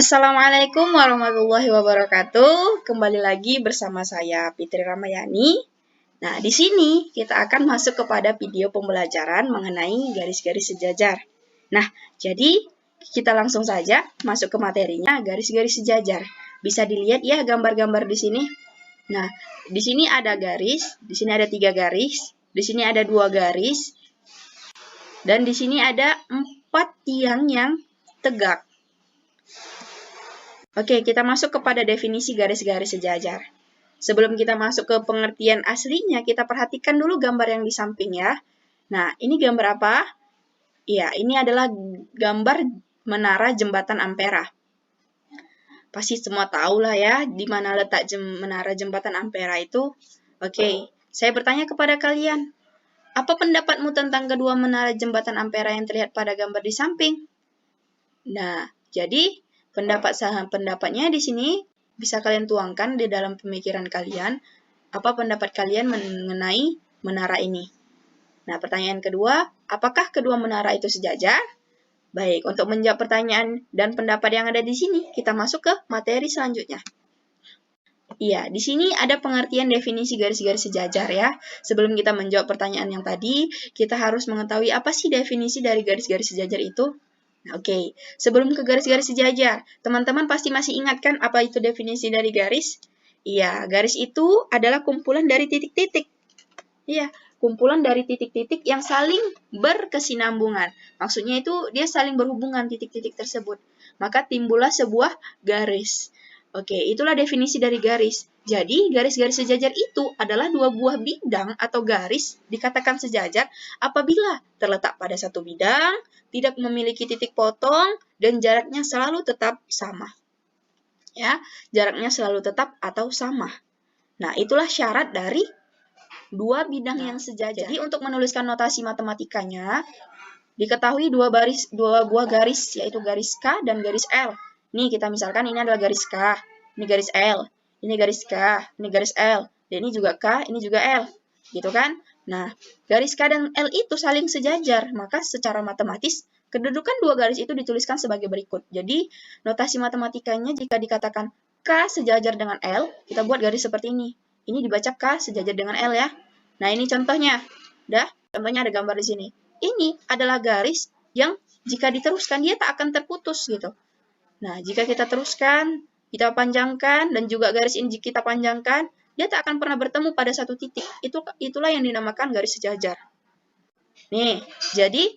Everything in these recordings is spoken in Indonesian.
Assalamualaikum warahmatullahi wabarakatuh. Kembali lagi bersama saya Fitri Ramayani. Nah, di sini kita akan masuk kepada video pembelajaran mengenai garis-garis sejajar. Nah, jadi kita langsung saja masuk ke materinya, garis-garis sejajar. Bisa dilihat ya gambar-gambar di sini. Nah, di sini ada garis, di sini ada 3 garis, di sini ada 2 garis, dan di sini ada 4 tiang yang tegak. Oke, kita masuk kepada definisi garis-garis sejajar. Sebelum kita masuk ke pengertian aslinya, kita perhatikan dulu gambar yang di samping ya. Nah, ini gambar apa? Ya, ini adalah gambar menara jembatan Ampera. Pasti semua tahu lah ya, di mana letak menara jembatan Ampera itu. Oke, saya bertanya kepada kalian, apa pendapatmu tentang kedua menara jembatan Ampera yang terlihat pada gambar di samping? Nah, jadi pendapatnya di sini bisa kalian tuangkan di dalam pemikiran kalian. Apa pendapat kalian mengenai menara ini? Nah, pertanyaan kedua, apakah kedua menara itu sejajar? Baik, untuk menjawab pertanyaan dan pendapat yang ada di sini, kita masuk ke materi selanjutnya. Iya, di sini ada pengertian definisi garis-garis sejajar ya. Sebelum kita menjawab pertanyaan yang tadi, kita harus mengetahui apa sih definisi dari garis-garis sejajar itu. Nah, oke, sebelum ke garis-garis sejajar, teman-teman pasti masih ingat kan apa itu definisi dari garis? Iya, garis itu adalah kumpulan dari titik-titik. Iya, kumpulan dari titik-titik yang saling berkesinambungan. Maksudnya itu dia saling berhubungan titik-titik tersebut. Maka timbullah sebuah garis. Oke, itulah definisi dari garis. Jadi, garis-garis sejajar itu adalah dua buah bidang atau garis dikatakan sejajar apabila terletak pada satu bidang, tidak memiliki titik potong, dan jaraknya selalu tetap sama. Ya, jaraknya selalu tetap atau sama. Nah, itulah syarat dari dua bidang yang sejajar. Jadi, untuk menuliskan notasi matematikanya, diketahui dua buah garis, yaitu garis K dan garis L. Nih, kita misalkan ini adalah garis K, ini garis L, ini garis K, ini garis L, dan ini juga K, ini juga L. Gitu kan? Nah, garis K dan L itu saling sejajar, maka secara matematis, kedudukan dua garis itu dituliskan sebagai berikut. Jadi, notasi matematikanya jika dikatakan K sejajar dengan L, kita buat garis seperti ini. Ini dibaca K sejajar dengan L ya. Nah, ini contohnya. Contohnya ada gambar di sini. Ini adalah garis yang jika diteruskan dia tak akan terputus gitu. Nah, jika kita teruskan, kita panjangkan, dan juga garis ini kita panjangkan, dia tak akan pernah bertemu pada satu titik. Itulah yang dinamakan garis sejajar. Nih, jadi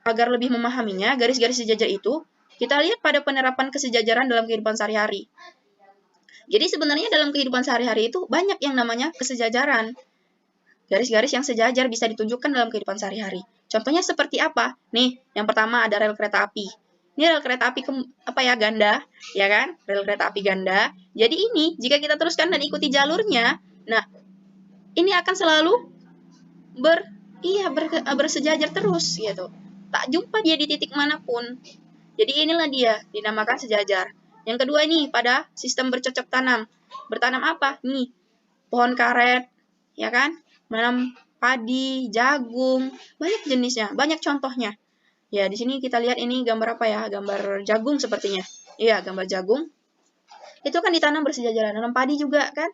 agar lebih memahaminya, garis-garis sejajar itu, kita lihat pada penerapan kesejajaran dalam kehidupan sehari-hari. Jadi sebenarnya dalam kehidupan sehari-hari itu banyak yang namanya kesejajaran. Garis-garis yang sejajar bisa ditunjukkan dalam kehidupan sehari-hari. Contohnya seperti apa? Nih, yang pertama ada rel kereta api. Ini rel kereta api ganda, ya kan? Rel kereta api ganda. Jadi ini jika kita teruskan dan ikuti jalurnya, nah ini akan selalu bersejajar terus gitu. Tak jumpa dia di titik manapun. Jadi inilah dia dinamakan sejajar. Yang kedua ini pada sistem bercocok tanam. Bertanam apa? Nih, pohon karet, ya kan? Menanam padi, jagung, banyak jenisnya, banyak contohnya. Ya, di sini kita lihat ini gambar apa ya? Gambar jagung sepertinya. Iya, gambar jagung. Itu kan ditanam bersejajar, nanam padi juga kan?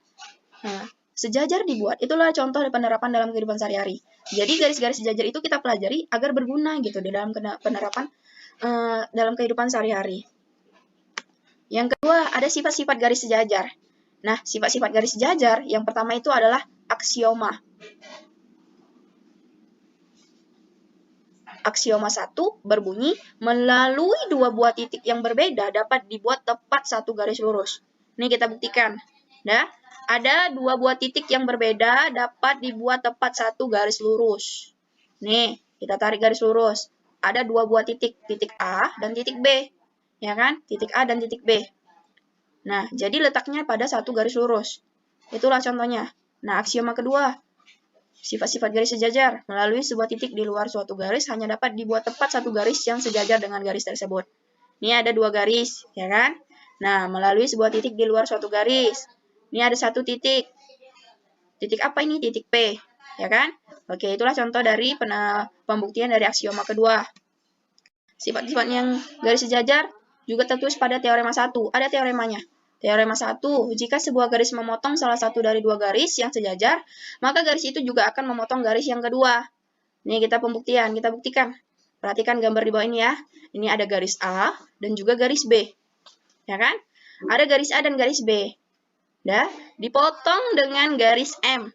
Nah, sejajar dibuat. Itulah contoh penerapan dalam kehidupan sehari-hari. Jadi garis-garis sejajar itu kita pelajari agar berguna gitu di dalam penerapan dalam kehidupan sehari-hari. Yang kedua, ada sifat-sifat garis sejajar. Nah, sifat-sifat garis sejajar yang pertama itu adalah aksioma. Aksioma 1 berbunyi, melalui dua buah titik yang berbeda dapat dibuat tepat satu garis lurus. Ini kita buktikan. Nah, ada dua buah titik yang berbeda dapat dibuat tepat satu garis lurus. Nih, kita tarik garis lurus. Ada dua buah titik, titik A dan titik B. Ya kan? Titik A dan titik B. Nah, jadi letaknya pada satu garis lurus. Itulah contohnya. Nah, aksioma kedua, sifat-sifat garis sejajar. Melalui sebuah titik di luar suatu garis hanya dapat dibuat tepat satu garis yang sejajar dengan garis tersebut. Ini ada dua garis, ya kan? Nah, melalui sebuah titik di luar suatu garis. Ini ada satu titik. Titik apa ini? Titik P, ya kan? Oke, itulah contoh dari pembuktian dari aksioma kedua. Sifat-sifat yang garis sejajar juga tertulis pada teorema 1. Ada teoremanya. Teorema 1, jika sebuah garis memotong salah satu dari dua garis yang sejajar, maka garis itu juga akan memotong garis yang kedua. Nih kita pembuktian, kita buktikan. Perhatikan gambar di bawah ini ya. Ini ada garis A dan juga garis B. Ya kan? Ada garis A dan garis B. Dah, dipotong dengan garis M.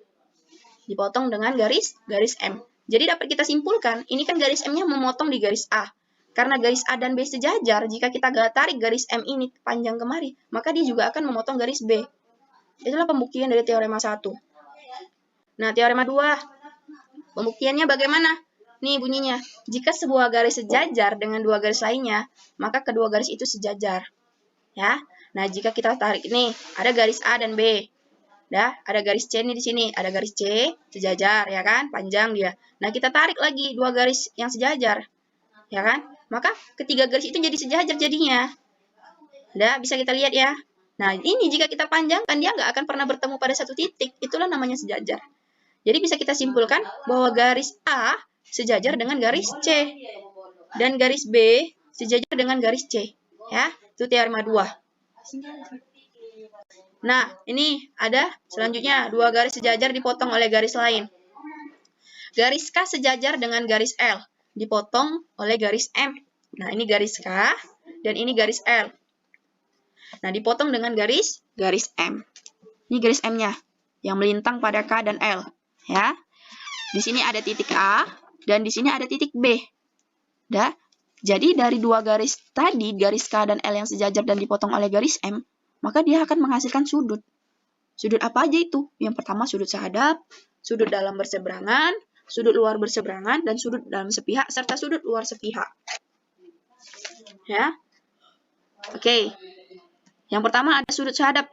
Dipotong dengan garis M. Jadi dapat kita simpulkan, ini kan garis M-nya memotong di garis A. Karena garis A dan B sejajar, jika kita tarik garis M ini panjang kemari, maka dia juga akan memotong garis B. Itulah pembuktian dari teorema 1. Nah, teorema 2. Pembuktiannya bagaimana? Nih bunyinya, jika sebuah garis sejajar dengan dua garis lainnya, maka kedua garis itu sejajar. Ya. Nah, jika kita tarik nih, ada garis A dan B. Dah, ada garis C nih di sini, ada garis C sejajar ya kan, panjang dia. Nah, kita tarik lagi dua garis yang sejajar. Ya kan? Maka ketiga garis itu jadi sejajar jadinya. Dah, bisa kita lihat ya. Nah, ini jika kita panjangkan dia nggak akan pernah bertemu pada satu titik. Itulah namanya sejajar. Jadi bisa kita simpulkan bahwa garis A sejajar dengan garis C dan garis B sejajar dengan garis C. Ya, itu teorema 2. Nah, ini ada selanjutnya dua garis sejajar dipotong oleh garis lain. Garis K sejajar dengan garis L dipotong oleh garis M. Nah, ini garis K dan ini garis L. Nah, dipotong dengan garis M. Ini garis M-nya yang melintang pada K dan L, ya. Di sini ada titik A dan di sini ada titik B. Dah. Jadi dari dua garis tadi, garis K dan L yang sejajar dan dipotong oleh garis M, maka dia akan menghasilkan sudut. Sudut apa aja itu? Yang pertama sudut sehadap, sudut dalam berseberangan, sudut luar berseberangan, dan sudut dalam sepihak, serta sudut luar sepihak. Ya. Oke. Yang pertama ada sudut sehadap.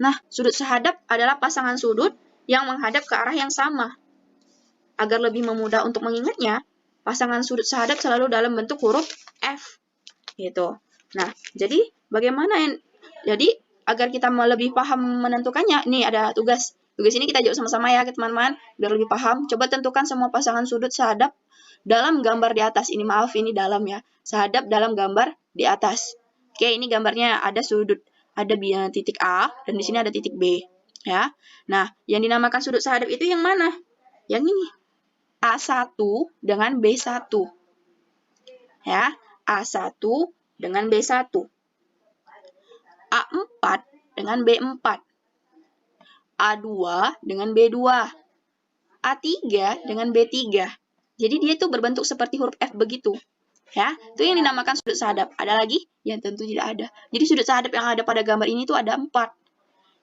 Nah, sudut sehadap adalah pasangan sudut yang menghadap ke arah yang sama. Agar lebih memudah untuk mengingatnya, pasangan sudut sehadap selalu dalam bentuk huruf F. Gitu. Nah, jadi bagaimana jadi agar kita lebih paham menentukannya, nih ada tugas. Tugas ini kita jawab sama-sama ya teman-teman, biar lebih paham. Coba tentukan semua pasangan sudut sehadap dalam gambar di atas. Ini maaf, ini dalam ya. Sehadap dalam gambar di atas. Oke, ini gambarnya ada sudut, ada titik A, dan di sini ada titik B. Ya. Nah, yang dinamakan sudut sehadap itu yang mana? Yang ini. A1 dengan B1. Ya, A1 dengan B1. A4 dengan B4. A2 dengan B2. A3 dengan B3. Jadi dia itu berbentuk seperti huruf F begitu. Ya, itu yang dinamakan sudut sehadap. Ada lagi? Yang tentu tidak ada. Jadi sudut sehadap yang ada pada gambar ini itu ada 4.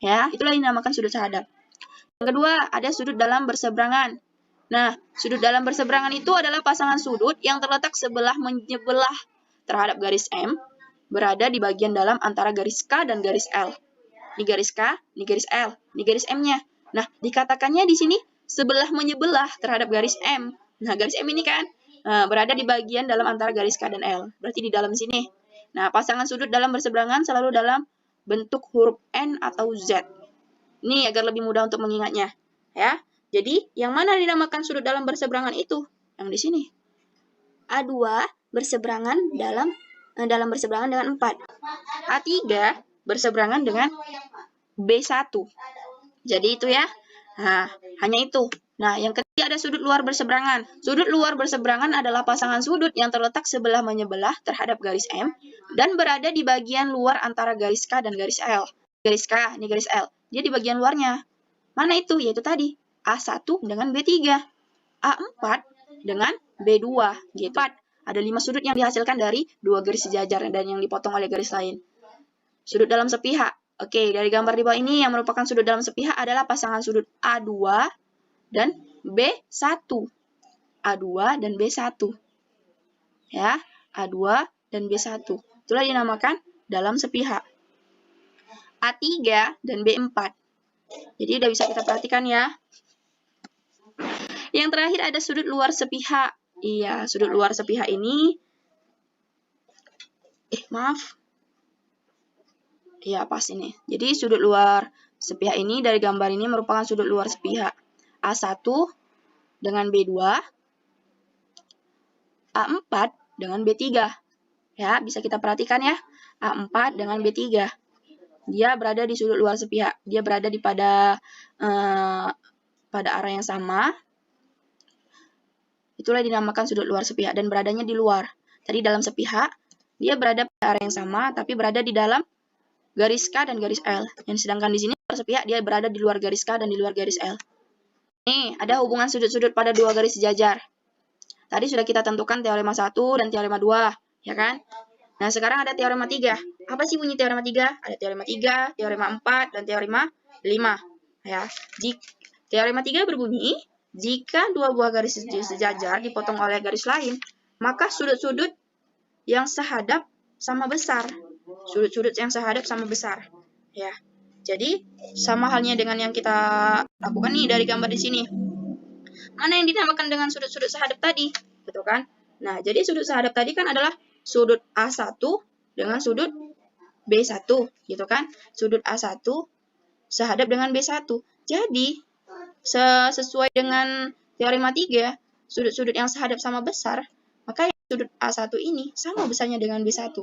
Ya, itulah yang dinamakan sudut sehadap. Yang kedua, ada sudut dalam berseberangan. Nah, sudut dalam berseberangan itu adalah pasangan sudut yang terletak sebelah menyebelah terhadap garis M, berada di bagian dalam antara garis K dan garis L. Ini garis K, ini garis L, ini garis M-nya. Nah, dikatakannya di sini sebelah menyebelah terhadap garis M. Nah, garis M ini kan berada di bagian dalam antara garis K dan L. Berarti di dalam sini. Nah, pasangan sudut dalam berseberangan selalu dalam bentuk huruf N atau Z. Ini agar lebih mudah untuk mengingatnya. Ya. Jadi, yang mana dinamakan sudut dalam berseberangan itu? Yang di sini. A2 berseberangan dalam berseberangan dengan 4. A3 berseberangan dengan B1. Jadi itu ya. Nah, hanya itu. Nah, yang ketiga ada sudut luar berseberangan. Sudut luar berseberangan adalah pasangan sudut yang terletak sebelah menyebelah terhadap garis M dan berada di bagian luar antara garis K dan garis L. Garis K, ini garis L. Dia di bagian luarnya. Mana itu? Yaitu tadi. A1 dengan B3. A4 dengan B2. Gitu. Ada 5 sudut yang dihasilkan dari dua garis sejajar dan yang dipotong oleh garis lain. Sudut dalam sepihak. Oke, dari gambar di bawah ini yang merupakan sudut dalam sepihak adalah pasangan sudut A2 dan B1. A2 dan B1. Ya, A2 dan B1. Itulah dinamakan dalam sepihak. A3 dan B4. Jadi udah bisa kita perhatikan ya. Yang terakhir ada sudut luar sepihak. Iya, sudut luar sepihak ini maaf. Ya, pas ini. Jadi sudut luar sepihak ini dari gambar ini merupakan sudut luar sepihak. A1 dengan B2, A4 dengan B3. Ya, bisa kita perhatikan ya. A4 dengan B3. Dia berada di sudut luar sepihak. Dia berada di pada arah yang sama. Itulah dinamakan sudut luar sepihak dan beradanya di luar. Tadi dalam sepihak, dia berada pada area yang sama, tapi berada di dalam garis K dan garis L. Yang sedangkan di sini luar sepihak, dia berada di luar garis K dan di luar garis L. Nih, ada hubungan sudut-sudut pada dua garis sejajar. Tadi sudah kita tentukan teorema 1 dan teorema 2, ya kan? Nah, sekarang ada teorema 3. Apa sih bunyi teorema 3? Ada teorema 3, teorema 4, dan teorema 5. Ya. Teorema 3 berbunyi, jika dua buah garis sejajar dipotong oleh garis lain, maka sudut-sudut yang sehadap sama besar. Sudut-sudut yang sehadap sama besar. Ya. Jadi, sama halnya dengan yang kita lakukan nih dari gambar di sini. Mana yang dinamakan dengan sudut-sudut sehadap tadi? Gitu kan? Nah, jadi sudut sehadap tadi kan adalah sudut A1 dengan sudut B1, gitu kan? Sudut A1 sehadap dengan B1. Jadi, sesuai dengan teorema 3, sudut-sudut yang sehadap sama besar, maka sudut A1 ini sama besarnya dengan B1.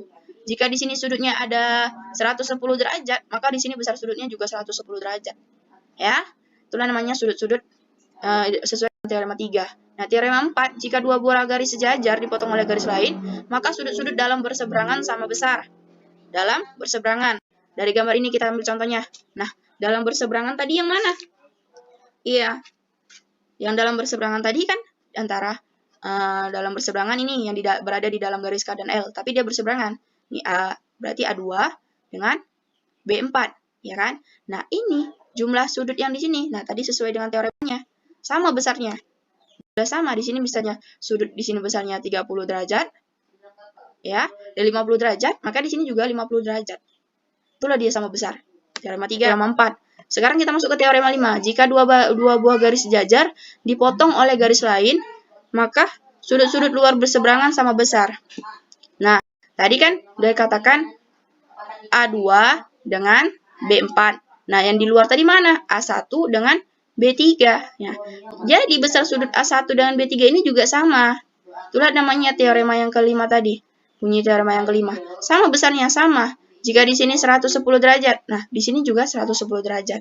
Jika di sini sudutnya ada 110 derajat, maka di sini besar sudutnya juga 110 derajat. Ya, itulah namanya sudut-sudut sesuai dengan teorema 3. Nah, teorema 4, jika dua buah garis sejajar dipotong oleh garis lain, maka sudut-sudut dalam berseberangan sama besar. Dalam berseberangan. Dari gambar ini kita ambil contohnya. Nah, dalam berseberangan tadi yang mana? Iya. Yang dalam berseberangan tadi kan antara dalam berseberangan ini yang berada di dalam garis K dan L, tapi dia berseberangan. Ini A, berarti A2 dengan B4, ya kan? Nah, ini jumlah sudut yang di sini. Nah, tadi sesuai dengan teoremanya. Sama besarnya. Sudah sama, di sini misalnya sudut di sini besarnya 30 derajat. Ya, dan 50 derajat, maka di sini juga 50 derajat. Itulah dia sama besar. Teorema 3, teorema 4. Sekarang kita masuk ke teorema 5. Jika dua buah garis sejajar dipotong oleh garis lain, maka sudut-sudut luar berseberangan sama besar. Nah, tadi kan udah dikatakan A2 dengan B4. Nah, yang di luar tadi mana? A1 dengan B3. Ya. Jadi, besar sudut A1 dengan B3 ini juga sama. Itulah namanya teorema yang kelima tadi. Bunyi teorema yang kelima. Sama besarnya, sama. Jika di sini 110 derajat, nah di sini juga 110 derajat.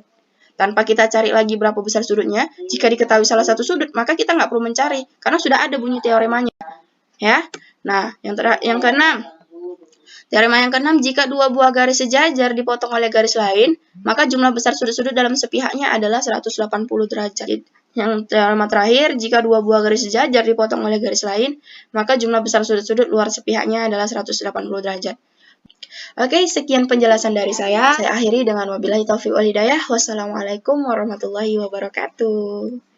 Tanpa kita cari lagi berapa besar sudutnya, jika diketahui salah satu sudut, maka kita nggak perlu mencari, karena sudah ada bunyi teoremanya. Ya, nah yang keenam, teorema yang keenam, jika dua buah garis sejajar dipotong oleh garis lain, maka jumlah besar sudut-sudut dalam sepihaknya adalah 180 derajat. Yang teorema terakhir, jika dua buah garis sejajar dipotong oleh garis lain, maka jumlah besar sudut-sudut luar sepihaknya adalah 180 derajat. Oke, sekian penjelasan dari saya. Saya akhiri dengan wabillahi taufiq wal hidayah. Wassalamualaikum warahmatullahi wabarakatuh.